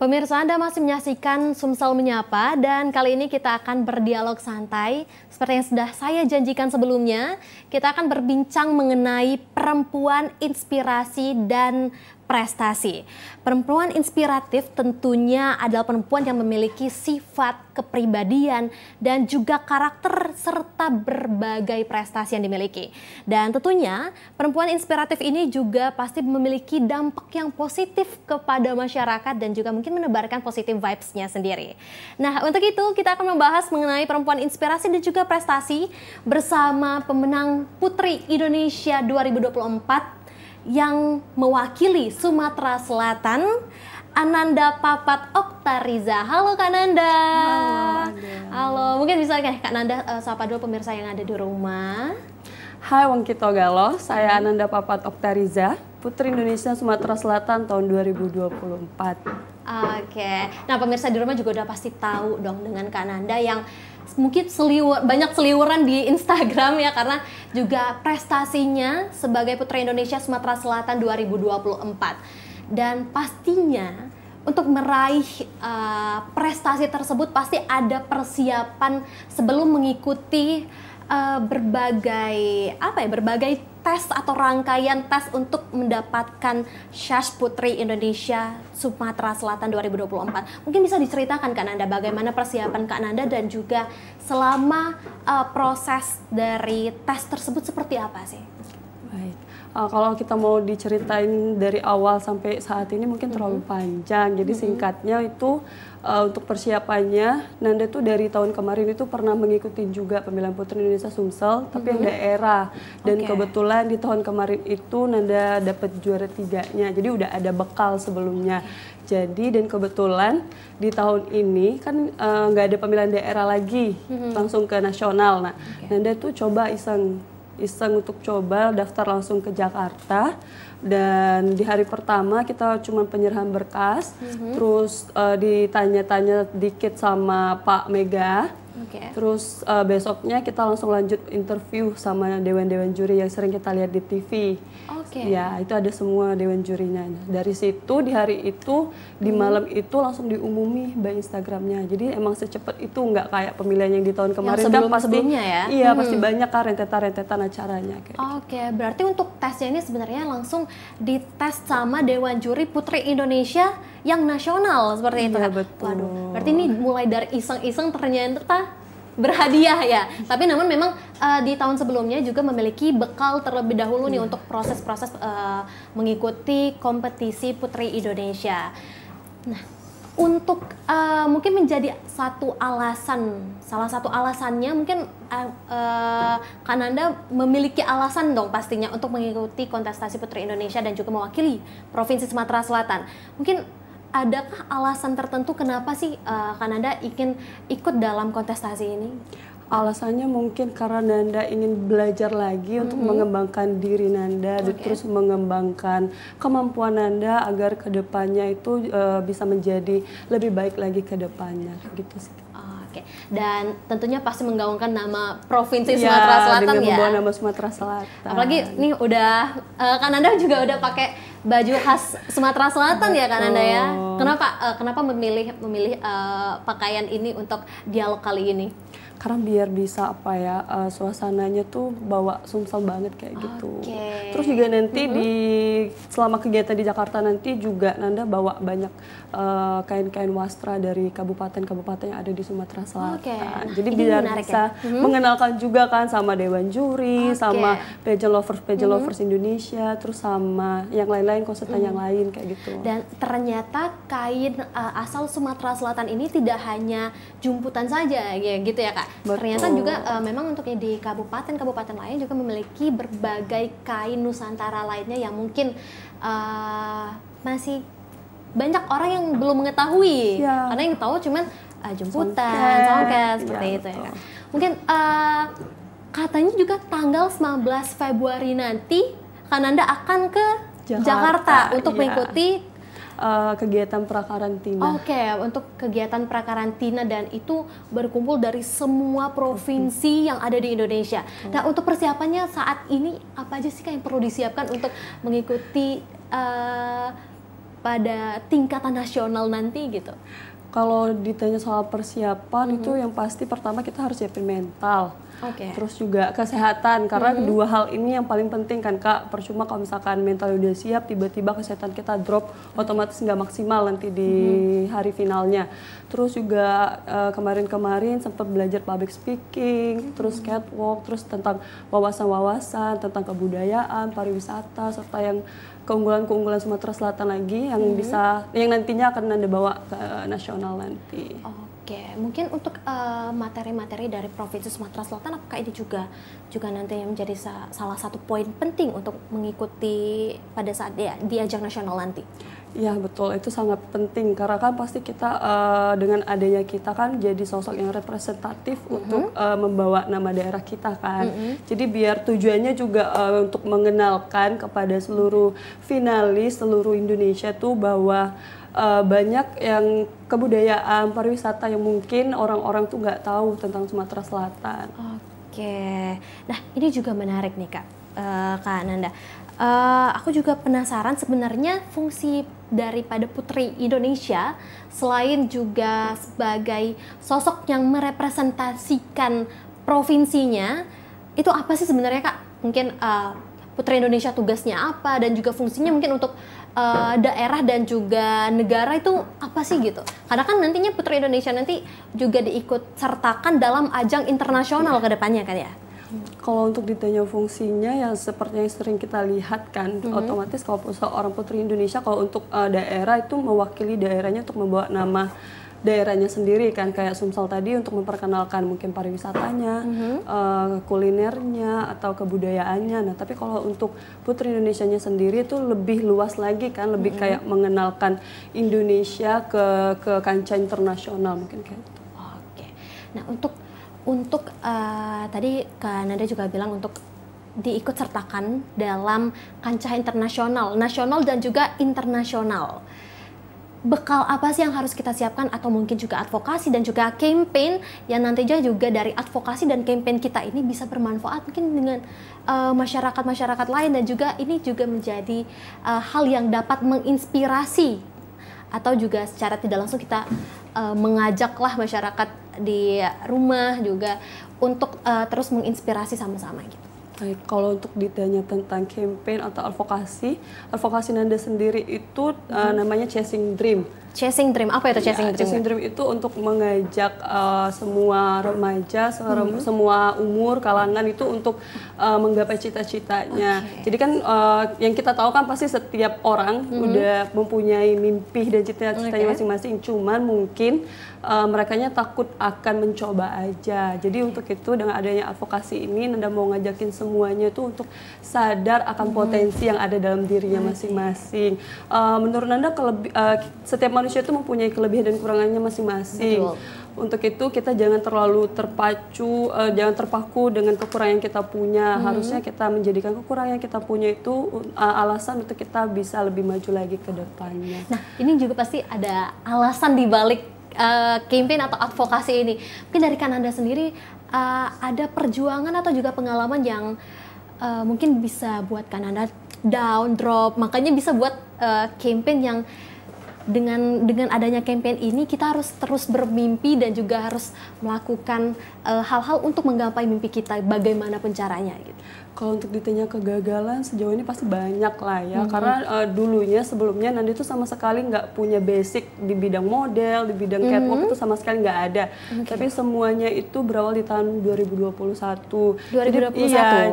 Pemirsa, Anda masih menyaksikan Sumsel Menyapa dan kali ini kita akan berdialog santai. Seperti yang sudah saya janjikan sebelumnya, kita akan berbincang mengenai perempuan inspirasi dan prestasi. Perempuan inspiratif tentunya adalah perempuan yang memiliki sifat, kepribadian, dan juga karakter serta berbagai prestasi yang dimiliki. Dan tentunya perempuan inspiratif ini juga pasti memiliki dampak yang positif kepada masyarakat dan juga mungkin menebarkan positive vibes-nya sendiri. Nah, untuk itu kita akan membahas mengenai perempuan inspirasi dan juga prestasi bersama pemenang Putri Indonesia 2024 yang mewakili Sumatera Selatan, Ananda Papat Oktariza. Halo Kak Nanda. Halo, mungkin bisa Kak Nanda sapa dulu pemirsa yang ada di rumah. Hai Wongkito Galo, saya Ananda Papat Oktariza, Putri Indonesia Sumatera Selatan tahun 2024. Oke, nah pemirsa di rumah juga udah pasti tahu dong dengan Kak Nanda yang mungkin banyak seliwuran di Instagram ya, karena juga prestasinya sebagai Putri Indonesia Sumatera Selatan 2024. Dan pastinya untuk meraih prestasi tersebut pasti ada persiapan sebelum mengikuti berbagai tes atau rangkaian tes untuk mendapatkan Syash Putri Indonesia Sumatera Selatan 2024. Mungkin bisa diceritakan Kak Nanda bagaimana persiapan Kak Nanda dan juga selama proses dari tes tersebut seperti apa sih? Baik, kalau kita mau diceritain dari awal sampai saat ini mungkin terlalu panjang. Jadi singkatnya itu untuk persiapannya, Nanda tuh dari tahun kemarin itu pernah mengikuti juga pemilihan Putri Indonesia Sumsel, tapi yang daerah. Dan kebetulan di tahun kemarin itu Nanda dapat juara 3-nya, jadi udah ada bekal sebelumnya. Jadi dan kebetulan di tahun ini kan nggak ada pemilihan daerah lagi, langsung ke nasional. Nah, Nanda tuh coba iseng untuk coba daftar langsung ke Jakarta. Dan di hari pertama kita cuma penyerahan berkas, terus ditanya-tanya dikit sama Pak Mega, terus besoknya kita langsung lanjut interview sama dewan-dewan juri yang sering kita lihat di TV. Ya, itu ada semua dewan jurinya. Dari situ di hari itu, di malam itu langsung diumumi by Instagramnya. Jadi emang secepat itu, nggak kayak pemilihan yang di tahun kemarin kan pasti, ya? Iya pasti banyak kan rentetan acaranya. Berarti untuk tesnya ini sebenarnya langsung dites sama dewan juri Putri Indonesia yang nasional seperti itu. Iya, betul. Waduh, berarti ini mulai dari iseng-iseng ternyata berhadiah ya. Tapi namun memang di tahun sebelumnya juga memiliki bekal terlebih dahulu nih untuk proses-proses mengikuti kompetisi Putri Indonesia. Nah, untuk mungkin menjadi salah satu alasannya mungkin Kak Nanda memiliki alasan dong pastinya untuk mengikuti kontestasi Putri Indonesia dan juga mewakili Provinsi Sumatera Selatan. Mungkin adakah alasan tertentu kenapa sih Kak Nanda ingin ikut dalam kontestasi ini? Alasannya mungkin karena Nanda ingin belajar lagi untuk mengembangkan diri Nanda, terus mengembangkan kemampuan Nanda agar kedepannya itu bisa menjadi lebih baik lagi ke depannya, gitu sih. Dan tentunya pasti menggaungkan nama Provinsi Sumatera Selatan dengan ya. membawa nama Sumatera Selatan. Apalagi nih udah Kak Nanda juga udah pakai baju khas Sumatera Selatan ya Kak Nanda ya. Kenapa memilih pakaian ini untuk dialog kali ini? Karena biar bisa suasananya tuh bawa Sumsel banget kayak gitu. Terus juga nanti selama kegiatan di Jakarta nanti juga Nanda bawa banyak kain-kain wastra dari kabupaten-kabupaten yang ada di Sumatera Selatan. Jadi biar bisa mengenalkan juga kan sama dewan juri, sama pageant lovers Indonesia, terus sama yang lain-lain, konsultan yang lain kayak gitu. Dan ternyata kain asal Sumatera Selatan ini tidak hanya jumputan saja ya gitu ya Kak. Betul. Ternyata juga memang untuk di kabupaten-kabupaten lain juga memiliki berbagai kain Nusantara lainnya yang mungkin masih banyak orang yang belum mengetahui. Karena yang tahu cuman jemputan, songket seperti itu ya Kak. Mungkin katanya juga tanggal 19 Februari nanti Kak Nanda akan ke Jakarta untuk mengikuti kegiatan prakarantina. Untuk kegiatan prakarantina dan itu berkumpul dari semua provinsi yang ada di Indonesia. Nah, untuk persiapannya saat ini apa aja sih Kak yang perlu disiapkan untuk mengikuti pada tingkatan nasional nanti gitu? Kalau ditanya soal persiapan itu yang pasti pertama kita harus siapin mental. Terus juga kesehatan, karena dua hal ini yang paling penting kan Kak. Percuma kalau misalkan mental udah siap, tiba-tiba kesehatan kita drop, otomatis nggak maksimal nanti di hari finalnya. Terus juga kemarin-kemarin sempat belajar public speaking, terus catwalk, terus tentang wawasan-wawasan, tentang kebudayaan, pariwisata, serta yang keunggulan-keunggulan Sumatera Selatan lagi yang yang nantinya akan Anda bawa ke nasional nanti. Oke, mungkin untuk materi-materi dari Provinsi Sumatera Selatan, apakah ini juga nanti yang menjadi salah satu poin penting untuk mengikuti pada saat di ajang nasional nanti? Ya betul, itu sangat penting karena kan pasti kita dengan adanya kita kan jadi sosok yang representatif untuk membawa nama daerah kita kan. Jadi biar tujuannya juga untuk mengenalkan kepada seluruh finalis seluruh Indonesia tuh bahwa banyak yang kebudayaan pariwisata yang mungkin orang-orang tuh nggak tahu tentang Sumatera Selatan. Oke, nah ini juga menarik nih Kak, Kak Nanda. Aku juga penasaran sebenarnya fungsi daripada Putri Indonesia selain juga sebagai sosok yang merepresentasikan provinsinya, itu apa sih sebenarnya Kak? Mungkin Putri Indonesia tugasnya apa dan juga fungsinya mungkin untuk daerah dan juga negara itu apa sih gitu? Karena kan nantinya Putri Indonesia nanti juga diikut sertakan dalam ajang internasional ke depannya kan ya? Kalau untuk ditanya fungsinya ya seperti yang sering kita lihat kan, otomatis kalau seorang Putri Indonesia kalau untuk daerah itu mewakili daerahnya untuk membawa nama daerahnya sendiri kan, kayak Sumsel tadi untuk memperkenalkan mungkin pariwisatanya, kulinernya atau kebudayaannya. Nah tapi kalau untuk Putri Indonesianya sendiri itu lebih luas lagi kan, lebih kayak mengenalkan Indonesia ke kancah internasional mungkin kayak gitu. Oke, nah untuk tadi Kak Nanda juga bilang untuk diikut sertakan dalam kancah internasional, nasional dan juga internasional. Bekal apa sih yang harus kita siapkan atau mungkin juga advokasi dan juga campaign yang nantinya juga dari advokasi dan campaign kita ini bisa bermanfaat mungkin dengan masyarakat-masyarakat lain dan juga ini juga menjadi hal yang dapat menginspirasi atau juga secara tidak langsung kita mengajaklah masyarakat di rumah juga untuk terus menginspirasi sama-sama gitu. Baik, kalau untuk ditanya tentang campaign atau advokasi Nanda sendiri itu namanya Chasing Dream. Chasing Dream, apa itu Chasing Dream? Chasing Dream itu untuk mengajak semua remaja, semua umur, kalangan itu untuk menggapai cita-citanya. Jadi kan yang kita tahu kan pasti setiap orang udah mempunyai mimpi dan cita-citanya masing-masing. Cuman mungkin merekanya takut akan mencoba aja. Jadi untuk itu dengan adanya advokasi ini Nanda mau ngajakin semuanya itu untuk sadar akan potensi yang ada dalam dirinya masing-masing. Menurut Nanda setiap manusia itu mempunyai kelebihan dan kekurangannya masing-masing. Untuk itu kita jangan terlalu jangan terpaku dengan kekurangan yang kita punya. Harusnya kita menjadikan kekurangan yang kita punya itu alasan untuk kita bisa lebih maju lagi ke depannya. Nah, ini juga pasti ada alasan di balik campaign atau advokasi ini. Mungkin dari Kak Nanda sendiri ada perjuangan atau juga pengalaman yang mungkin bisa buat Kak Nanda down, drop, makanya bisa buat campaign yang dengan adanya campaign ini kita harus terus bermimpi dan juga harus melakukan hal-hal untuk menggapai mimpi kita bagaimanapun caranya gitu. Kalau untuk ditanya kegagalan sejauh ini pasti banyak lah ya, karena sebelumnya Nanda itu sama sekali nggak punya basic di bidang model, di bidang catwalk itu sama sekali nggak ada. Tapi semuanya itu berawal di tahun 2021.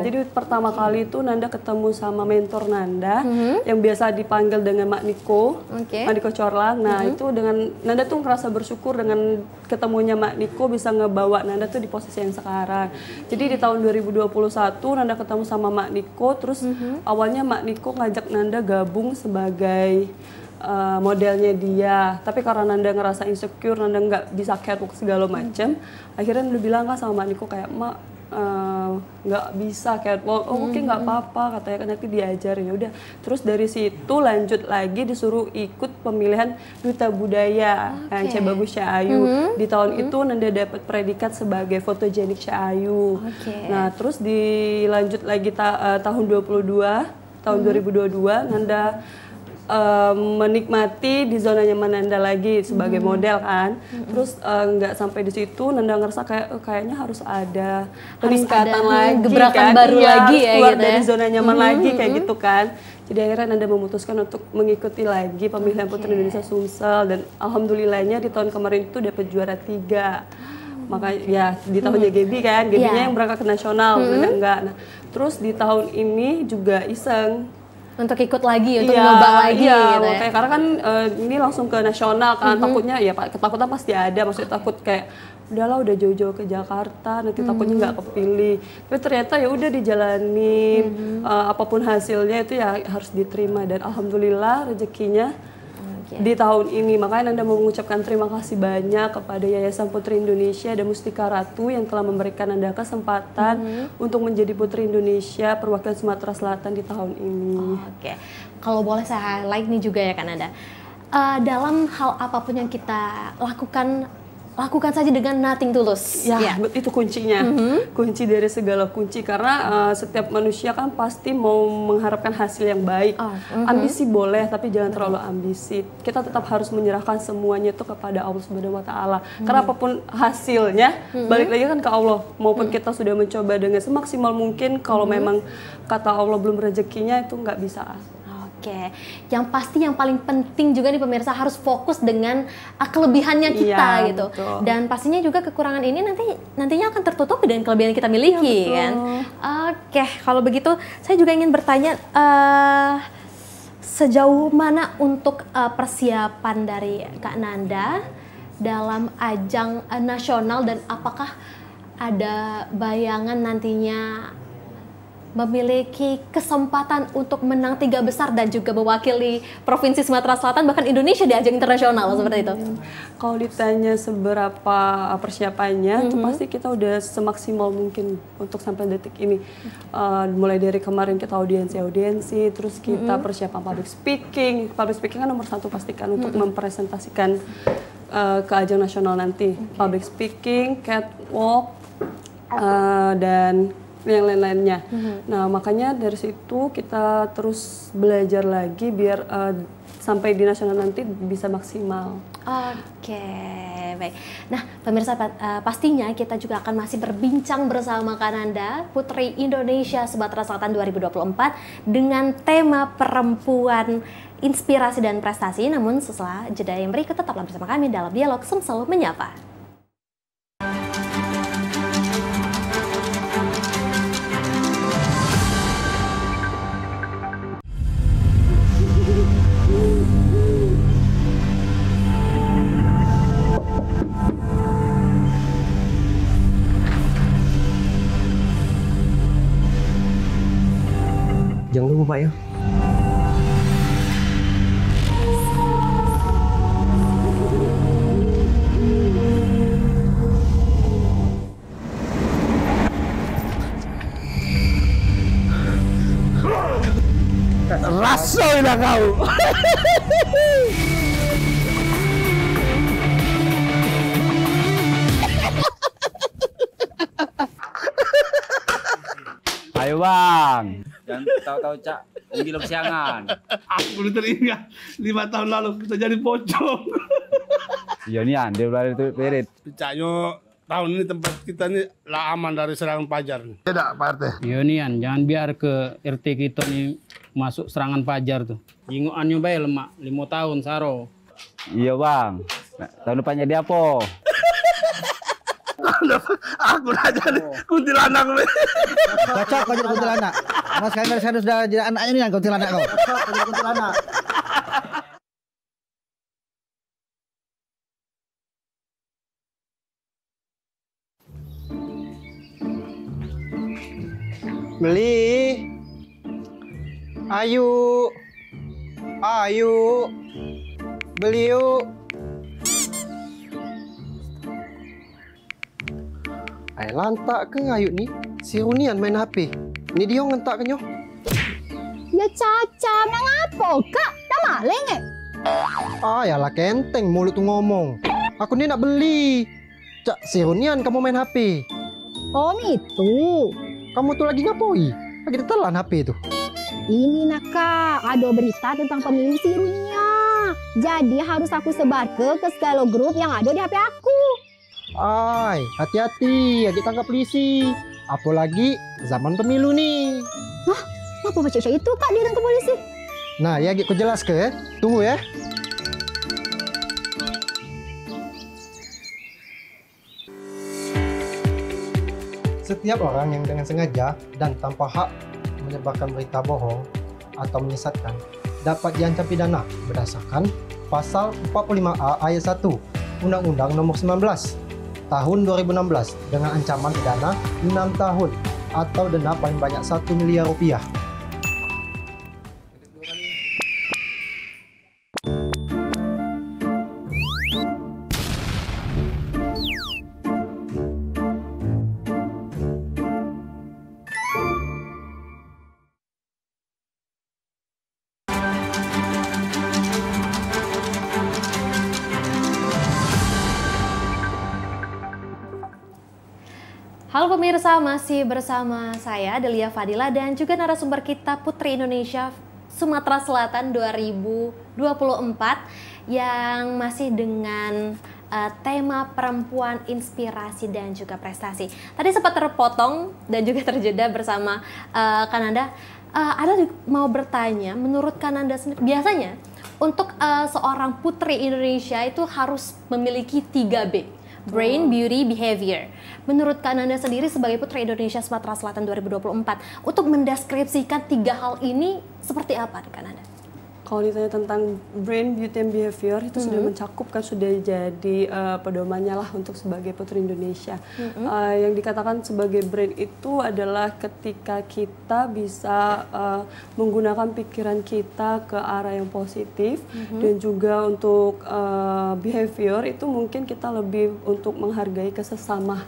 Jadi pertama kali itu Nanda ketemu sama mentor Nanda yang biasa dipanggil dengan Mak Niko, Mak Niko Corlang. Nah itu dengan Nanda tuh ngerasa bersyukur dengan ketemunya Mak Niko bisa ngebawa Nanda tuh di posisi yang sekarang. Jadi di tahun 2021 Nanda ketemu sama Mak Niko, terus awalnya Mak Niko ngajak Nanda gabung sebagai modelnya dia, tapi karena Nanda ngerasa insecure, Nanda nggak bisa catwalk segala macam, akhirnya Nanda bilang kan sama Mak Niko kayak, Mak nggak bisa catwalk, oke nggak apa-apa katanya, nanti diajarin. Ya udah, terus dari situ lanjut lagi disuruh ikut pemilihan duta budaya Bagus Cahayu. Di tahun itu Nanda dapat predikat sebagai fotogenik Cahayu. Nah terus dilanjut lagi tahun 2022 Nanda menikmati di zona nyaman Nanda lagi sebagai model kan. Terus nggak sampai di situ, Nanda ngerasa kayaknya harus ada peningkatan lagi, gebrakan kan? baru Iya, lagi harus ya keluar gitu dari ya. zona nyaman lagi kayak gitu kan. Jadi akhirnya Nanda memutuskan untuk mengikuti lagi pemilihan Putri Indonesia Sumsel, dan alhamdulillahnya di tahun kemarin itu dapat juara 3. Maka ya di tahunnya Gaby kan, Gabynya yang berangkat ke nasional, Nanda enggak. Nah, terus di tahun ini juga iseng untuk ikut lagi, untuk nyoba lagi gitu ya. Karena kan ini langsung ke nasional kan, takutnya ya Pak, ketakutan pasti ada, maksudnya takut kayak udahlah udah jauh-jauh ke Jakarta, nanti takutnya nggak kepilih. Tapi ternyata ya udah dijalanin, apapun hasilnya itu ya harus diterima, dan alhamdulillah rezekinya di tahun ini. Makanya Nanda mau mengucapkan terima kasih banyak kepada Yayasan Putri Indonesia dan Mustika Ratu yang telah memberikan Nanda kesempatan untuk menjadi Putri Indonesia perwakilan Sumatera Selatan di tahun ini. Oke, kalau boleh saya highlight nih juga ya Kak Nanda, dalam hal apapun yang kita lakukan saja dengan nothing tulus. Ya, itu kuncinya. Kunci dari segala kunci, karena setiap manusia kan pasti mau mengharapkan hasil yang baik. Ambisi boleh, tapi jangan terlalu ambisi. Kita tetap harus menyerahkan semuanya itu kepada Allah Subhanahu wa taala. Karena apapun hasilnya, balik lagi kan ke Allah. Maupun kita sudah mencoba dengan semaksimal mungkin, kalau memang kata Allah belum rezekinya, itu nggak bisa. Oke, yang pasti yang paling penting juga nih pemirsa, harus fokus dengan kelebihannya kita gitu. Betul. Dan pastinya juga kekurangan ini nantinya akan tertutup dengan kelebihan yang kita miliki kan. Oke, kalau begitu saya juga ingin bertanya sejauh mana untuk persiapan dari Kak Nanda dalam ajang nasional, dan apakah ada bayangan nantinya memiliki kesempatan untuk menang 3 besar dan juga mewakili Provinsi Sumatera Selatan bahkan Indonesia di ajang internasional seperti itu? Kalau ditanya seberapa persiapannya, itu pasti kita udah semaksimal mungkin untuk sampai detik ini. Mulai dari kemarin kita audiensi, terus kita persiapan public speaking kan nomor 1 pastikan untuk mempresentasikan ke ajang nasional nanti. Public speaking, catwalk, dan yang lain-lainnya. Nah, makanya dari situ kita terus belajar lagi biar sampai di nasional nanti bisa maksimal. Oke, baik. Nah, pemirsa, pastinya kita juga akan masih berbincang bersama Kak Nanda, Putri Indonesia Sumatera Selatan 2024 dengan tema perempuan inspirasi dan prestasi. Namun setelah jeda yang berikut, tetaplah bersama kami dalam Dialog Sumsel Menyapa. Jangan lupa Pak ya. Rasainlah kau. Ayo bang, jangan tahu-tahu cak, gila kesiangan. Aku udah teringat 5 tahun lalu kita jadi pocong. Iya nih dia udah itu perit. Caknya tahun ini tempat kita ini lah aman dari serangan pajar. Tidak Pak RT. Iya nih jangan biar ke RT kita nih masuk serangan pajar tuh. Jingoannya bae lemak 5 tahun saro. Iya bang, nah, tahun depannya dia apa? Aku udah jadi kuntilanak. Cocok kau jadi kuntilanak. Mas saya sudah jadi anaknya nih yang kuntilanak kau. Cocok kau jadi kuntilanak. Beli. Ayo. Beli yuk. Ay lantak ke ayu ni? Si Runian main HP. Ni dia ngentak ke nyoh. Ya Caca, mengapa kak? Dah maling Yalah kenteng mulut tu ngomong. Aku ni nak beli. Cak, si Runian kamu main HP. Oh itu. Kamu tu lagi ngapoi? Lagi ditelan HP tu. Ini nak Kak, ada berita tentang pemilu Sirunia. Jadi harus aku sebar ke segala grup yang ada di HP aku. Ay, hati-hati, ya ditangkap polisi. Apalagi zaman pemilu nih. Apa baca itu Kak dia ke polisi? Nah, ya aku jelas ke, tunggu ya. Setiap orang yang dengan sengaja dan tanpa hak menyebarkan berita bohong atau menyesatkan dapat diancam pidana berdasarkan Pasal 45A ayat 1 Undang-Undang Nomor 19 Tahun 2016 dengan ancaman pidana 6 tahun atau denda paling banyak 1 miliar rupiah. Halo pemirsa, masih bersama saya Delia Fadila dan juga narasumber kita Putri Indonesia Sumatera Selatan 2024 yang masih dengan tema perempuan, inspirasi dan juga prestasi. Tadi sempat terpotong dan juga terjeda bersama Kananda. Ada mau bertanya, menurut Kananda sendiri biasanya untuk seorang putri Indonesia itu harus memiliki 3B. Brain, Beauty, Behavior. Menurut Kananda sendiri sebagai Putri Indonesia Sumatera Selatan 2024, untuk mendeskripsikan 3 hal ini seperti apa Kananda? Kalau ditanya tentang brain, beauty, and behavior itu sudah mencakup kan, sudah jadi pedomannya lah untuk sebagai Putri Indonesia. Yang dikatakan sebagai brain itu adalah ketika kita bisa menggunakan pikiran kita ke arah yang positif, dan juga untuk behavior itu mungkin kita lebih untuk menghargai kesesama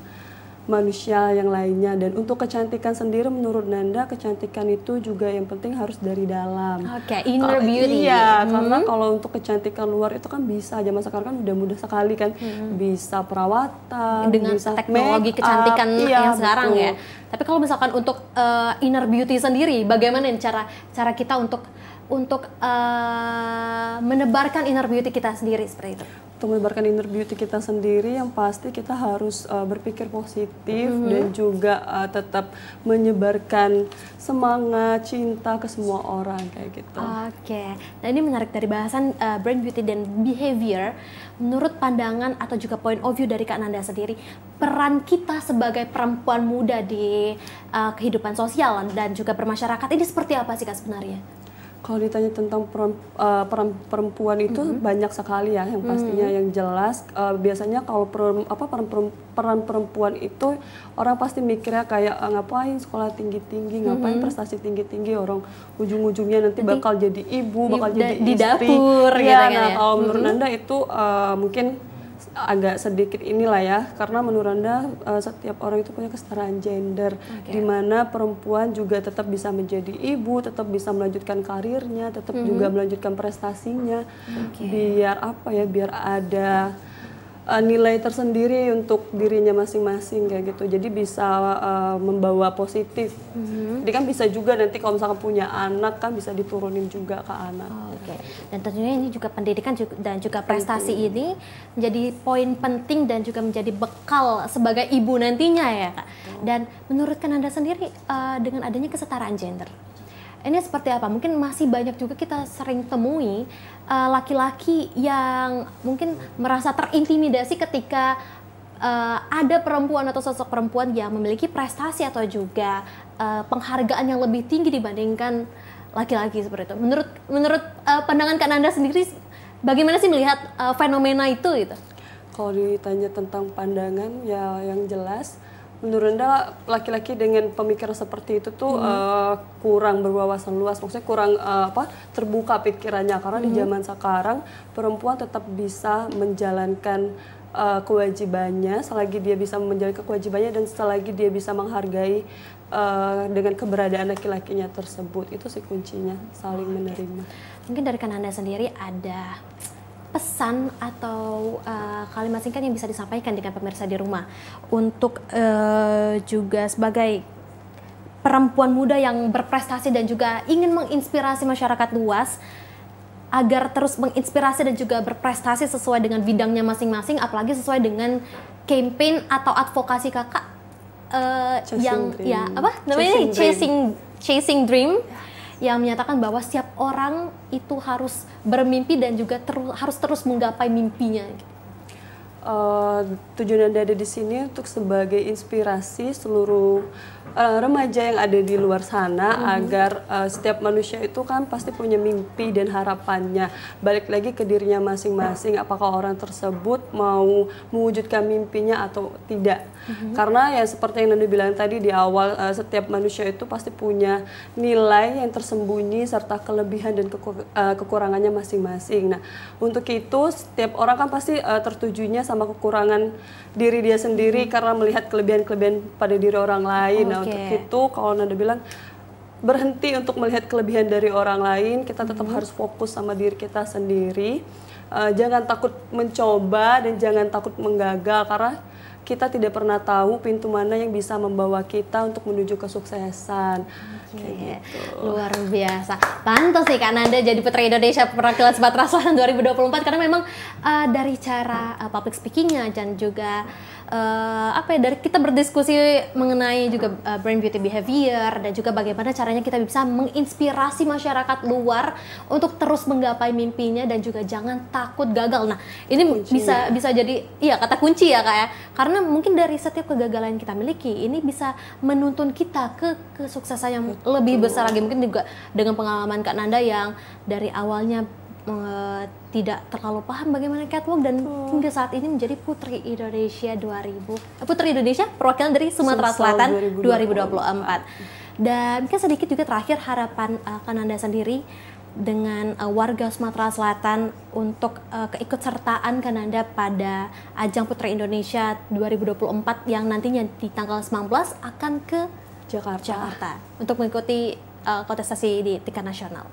manusia yang lainnya. Dan untuk kecantikan sendiri menurut Nanda, kecantikan itu juga yang penting harus dari dalam. Oke, inner beauty. Iya, karena kalau untuk kecantikan luar itu kan bisa, zaman sekarang kan udah mudah sekali kan, bisa perawatan, dengan bisa teknologi kecantikan yang sekarang ya. Tapi kalau misalkan untuk inner beauty sendiri, bagaimana cara kita untuk menebarkan inner beauty kita sendiri seperti itu? Untuk menebarkan inner beauty kita sendiri, yang pasti kita harus berpikir positif dan juga tetap menyebarkan semangat, cinta ke semua orang kayak gitu. Oke, nah ini menarik dari bahasan brain, beauty, dan behavior. Menurut pandangan atau juga point of view dari Kak Nanda sendiri, peran kita sebagai perempuan muda di kehidupan sosial dan juga bermasyarakat ini seperti apa sih Kak sebenarnya? Kalau ditanya tentang peran perempuan itu banyak sekali ya, yang pastinya yang jelas biasanya kalau peran perempuan itu orang pasti mikirnya kayak ngapain sekolah tinggi-tinggi, ngapain prestasi tinggi-tinggi, orang ujung-ujungnya nanti bakal jadi ibu, bakal jadi di istri. dapur Ya, gitu nah ya. kalau menurut Nanda itu mungkin agak sedikit inilah ya, karena menurut Anda setiap orang itu punya kesetaraan gender, di mana perempuan juga tetap bisa menjadi ibu, tetap bisa melanjutkan karirnya, tetap juga melanjutkan prestasinya, biar apa ya, biar ada nilai tersendiri untuk dirinya masing-masing kayak gitu. Jadi bisa membawa positif. Jadi kan bisa juga nanti kalau misalkan punya anak kan bisa diturunin juga ke anak. Oke. Dan tentunya ini juga pendidikan dan juga prestasi ini menjadi poin penting dan juga menjadi bekal sebagai ibu nantinya ya Kak. Dan menurut Kananda sendiri dengan adanya kesetaraan gender, ini seperti apa? Mungkin masih banyak juga kita sering temui laki-laki yang mungkin merasa terintimidasi ketika ada perempuan atau sosok perempuan yang memiliki prestasi atau juga penghargaan yang lebih tinggi dibandingkan laki-laki seperti itu. Menurut pandangan Kak Nanda sendiri, bagaimana sih melihat fenomena itu gitu? Kalau ditanya tentang pandangan ya yang jelas, menurut Anda laki-laki dengan pemikiran seperti itu tuh kurang berwawasan luas, maksudnya kurang terbuka pikirannya, karena di zaman sekarang perempuan tetap bisa menjalankan kewajibannya selagi dia bisa menjalankan kewajibannya dan selagi dia bisa menghargai dengan keberadaan laki-lakinya tersebut. Itu sih kuncinya, saling menerima. Mungkin dari Kananda sendiri ada pesan atau kalimat singkat yang bisa disampaikan dengan pemirsa di rumah untuk juga sebagai perempuan muda yang berprestasi dan juga ingin menginspirasi masyarakat luas agar terus menginspirasi dan juga berprestasi sesuai dengan bidangnya masing-masing, apalagi sesuai dengan campaign atau advokasi kakak yang dream. ya apa namanya chasing dream yang menyatakan bahwa setiap orang itu harus bermimpi dan juga harus terus menggapai mimpinya. Tujuan Anda ada di sini untuk sebagai inspirasi seluruh remaja yang ada di luar sana agar setiap manusia itu kan pasti punya mimpi dan harapannya. Balik lagi ke dirinya masing-masing, apakah orang tersebut mau mewujudkan mimpinya atau tidak. Karena ya seperti yang Nanda bilang tadi di awal, setiap manusia itu pasti punya nilai yang tersembunyi serta kelebihan dan kekurangannya masing-masing. Nah, untuk itu setiap orang kan pasti tertujunya sama kekurangan diri dia sendiri karena melihat kelebihan-kelebihan pada diri orang lain. Nah, untuk itu kalau Nanda bilang berhenti untuk melihat kelebihan dari orang lain, kita tetap harus fokus sama diri kita sendiri. Jangan takut mencoba dan jangan takut menggagal karena kita tidak pernah tahu pintu mana yang bisa membawa kita untuk menuju kesuksesan. Kayak gitu. Luar biasa. Pantas nih Kak Nanda jadi Putri Indonesia Perwakilan Sumatera Selatan 2024 karena memang dari cara public speakingnya dan juga dari kita berdiskusi mengenai juga brand beauty behavior dan juga bagaimana caranya kita bisa menginspirasi masyarakat luar untuk terus menggapai mimpinya dan juga jangan takut gagal. Nah, ini bisa jadi kata kunci ya Kak ya. Karena mungkin dari setiap kegagalan yang kita miliki ini bisa menuntun kita ke kesuksesan yang lebih besar lagi. Mungkin juga dengan pengalaman Kak Nanda yang dari awalnya tidak terlalu paham bagaimana catwalk dan hingga saat ini menjadi Putri Indonesia perwakilan dari Sumatera Selatan 2024. Dan mungkin sedikit juga terakhir harapan Kak Nanda sendiri dengan warga Sumatera Selatan untuk keikutsertaan Kak Nanda pada ajang Putri Indonesia 2024 yang nantinya di tanggal 19 akan ke Jakarta untuk mengikuti kontestasi di tingkat nasional.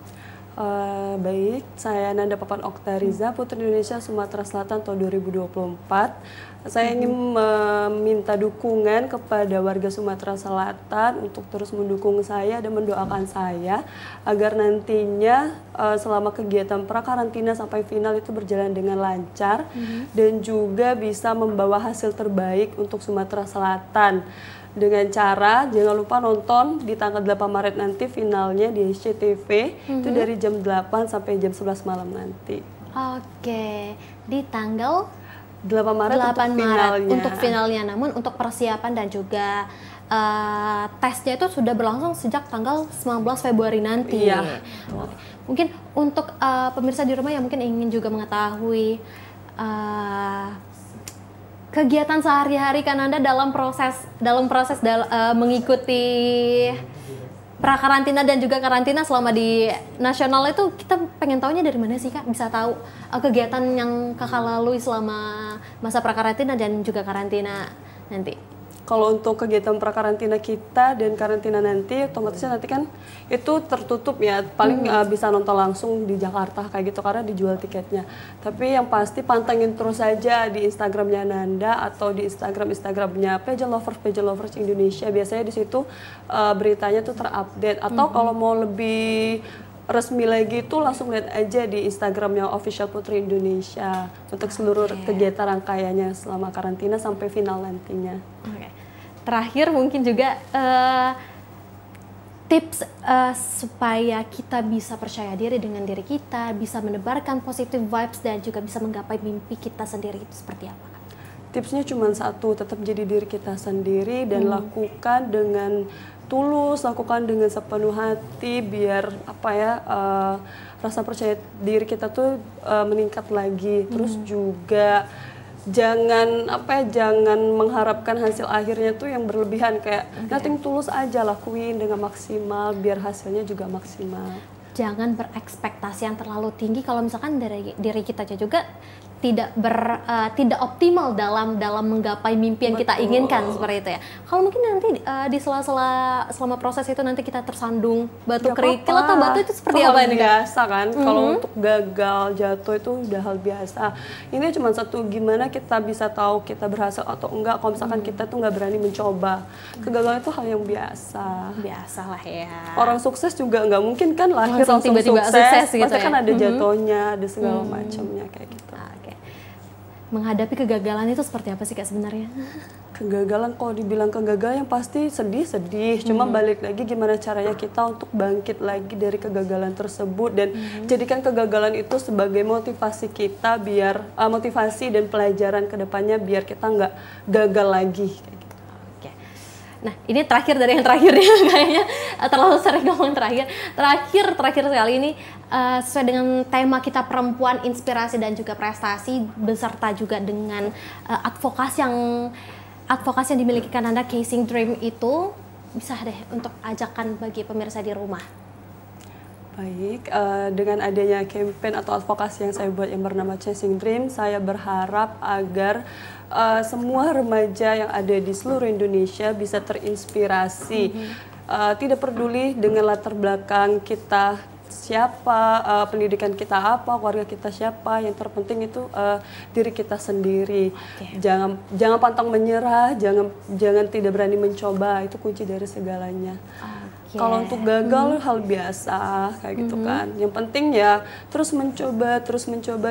Baik, saya Nanda Papan Oktariza, Putri Indonesia Sumatera Selatan tahun 2024. Saya ingin meminta dukungan kepada warga Sumatera Selatan untuk terus mendukung saya dan mendoakan saya agar nantinya selama kegiatan prakarantina sampai final itu berjalan dengan lancar dan juga bisa membawa hasil terbaik untuk Sumatera Selatan. Dengan cara jangan lupa nonton di tanggal 8 Maret nanti finalnya di SCTV itu dari jam 8 sampai jam 11 malam nanti. Oke, di tanggal 8 Maret untuk finalnya. Namun untuk persiapan dan juga tesnya itu sudah berlangsung sejak tanggal 19 Februari nanti. Iya. Mungkin untuk pemirsa di rumah yang mungkin ingin juga mengetahui kegiatan sehari-hari Kak Nanda dalam proses mengikuti prakarantina dan juga karantina selama di nasional itu, kita pengen tahunya dari mana sih Kak? Bisa tahu kegiatan yang Kakak lalui selama masa prakarantina dan juga karantina nanti. Kalau untuk kegiatan prakarantina kita dan karantina nanti, otomatisnya nanti kan itu tertutup ya, paling bisa nonton langsung di Jakarta kayak gitu karena dijual tiketnya. Tapi yang pasti pantengin terus saja di Instagramnya Nanda atau di Instagramnya Pageant Lovers Indonesia. Biasanya di situ beritanya tuh terupdate. Atau kalau mau lebih resmi lagi tuh langsung lihat aja di Instagramnya Official Putri Indonesia untuk seluruh kegiatan rangkaiannya selama karantina sampai final nantinya. Terakhir mungkin juga tips supaya kita bisa percaya diri dengan diri kita, bisa menebarkan positive vibes dan juga bisa menggapai mimpi kita sendiri, itu seperti apa Kak? Tipsnya cuma satu, tetap jadi diri kita sendiri dan lakukan dengan tulus, lakukan dengan sepenuh hati biar rasa percaya diri kita tuh meningkat lagi. Terus juga jangan mengharapkan hasil akhirnya tuh yang berlebihan, kayak nothing, tulus aja lakuin dengan maksimal biar hasilnya juga maksimal. Jangan berekspektasi yang terlalu tinggi kalau misalkan dari diri kita aja juga tidak optimal dalam menggapai mimpi yang kita inginkan seperti itu ya. Kalau mungkin nanti di selama proses itu nanti kita tersandung batu kerikil atau batu itu seperti apa ini? Biasa kan. Kalau untuk gagal jatuh itu udah hal biasa. Ini cuma satu, gimana kita bisa tahu kita berhasil atau enggak kalau misalkan kita tuh nggak berani mencoba. Kegagalan itu hal yang biasa. Biasalah ya. Orang sukses juga nggak mungkin kan lahir langsung langsung tiba-tiba sukses. gitu Pasti ya? kan ada jatuhnya, ada segala macamnya kayak gitu. Oke. Menghadapi kegagalan itu seperti apa sih Kak sebenarnya? Kegagalan, kalau dibilang kegagalan yang pasti sedih. Cuma balik lagi gimana caranya kita untuk bangkit lagi dari kegagalan tersebut dan jadikan kegagalan itu sebagai motivasi kita biar motivasi dan pelajaran kedepannya biar kita nggak gagal lagi. Oke. Nah, ini terakhir dari yang terakhir ya kayaknya terlalu sering ngomong terakhir sekali ini sesuai dengan tema kita perempuan inspirasi dan juga prestasi beserta juga dengan advokasi yang dimiliki Kananda Chasing Dream itu bisa deh untuk ajakan bagi pemirsa di rumah. Baik, dengan adanya campaign atau advokasi yang saya buat yang bernama Chasing Dream, saya berharap agar semua remaja yang ada di seluruh Indonesia bisa terinspirasi. Tidak peduli dengan latar belakang kita siapa, pendidikan kita apa, keluarga kita siapa, yang terpenting itu diri kita sendiri. Jangan pantang menyerah, jangan tidak berani mencoba, itu kunci dari segalanya. Kalau untuk gagal hal biasa kayak gitu kan. Yang penting ya terus mencoba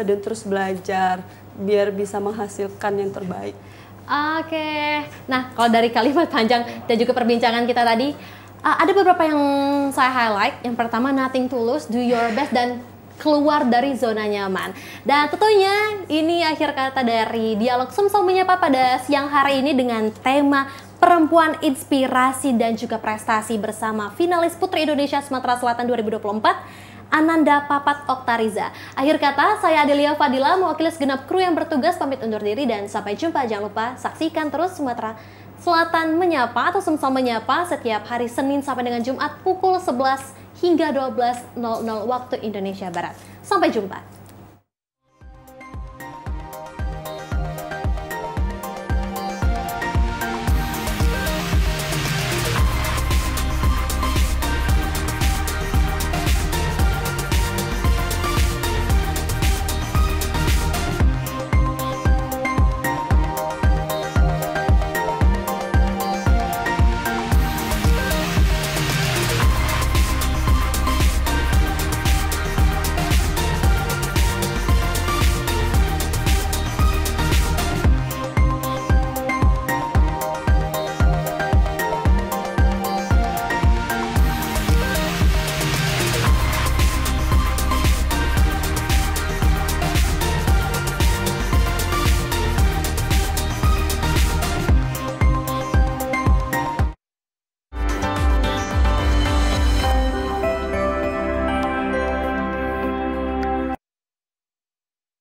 dan terus belajar biar bisa menghasilkan yang terbaik. Oke. Nah, kalau dari kalimat panjang dan juga perbincangan kita tadi, ada beberapa yang saya highlight. Yang pertama, nothing to lose, do your best, dan keluar dari zona nyaman. Dan tentunya ini akhir kata dari Dialog Sumsel Menyapa pada siang hari ini dengan tema Perempuan Inspirasi dan juga Prestasi bersama finalis Putri Indonesia Sumatera Selatan 2024, Ananda Papat Oktariza. Akhir kata, saya Adelia Fadila, mewakili segenap kru yang bertugas pamit undur diri dan sampai jumpa. Jangan lupa saksikan terus Sumatera Selatan Menyapa atau Sumsel Menyapa setiap hari Senin sampai dengan Jumat pukul 11 hingga 12.00 waktu Indonesia Barat. Sampai jumpa.